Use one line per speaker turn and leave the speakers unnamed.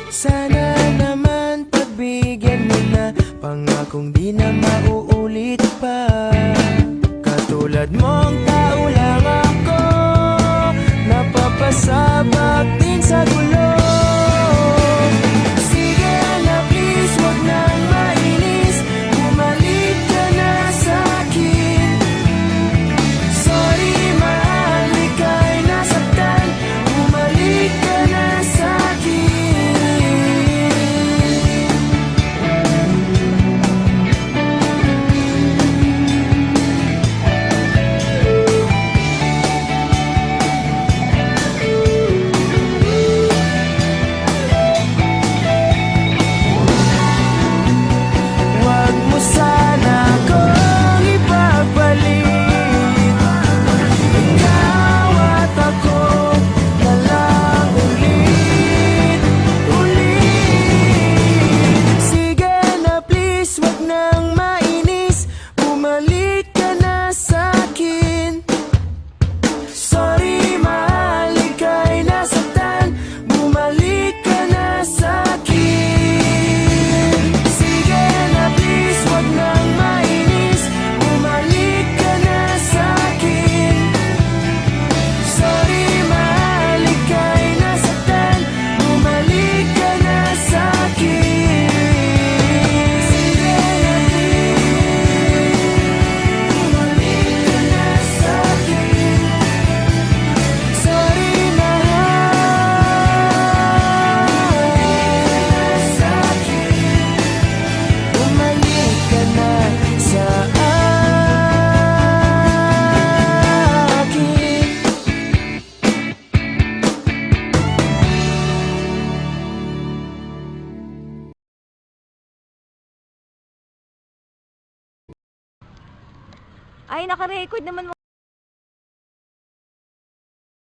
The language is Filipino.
Sana naman pagbigyan mo na, pangakong di na mauulit pa. Katulad mong tao lang ako, napapasabak din sa gulo. Sige na please, wag nang mainis, bumalik ka na sa'kin. Sorry mahal, ika'y nasaktan, bumalik ka na sa'kin. Wag mo sana akong ipapalit, ikaw at ako na lang ulit. Sige na please, wag nang mainis, bumalik ka na sa'kin. Sorry mahal, ika'y nasaktan, bumalik ka na sa'kin. Sige na please, wag nang mainis, bumalik ka na sa'kin. Sorry mahal, ika'y nasaktan, bumalik ka na sa'kin. Sige na please, bumalik ka na sa'kin. Sorry mahal, sa'kin, bumalik ka na sa akin.
Ay, naka-record naman.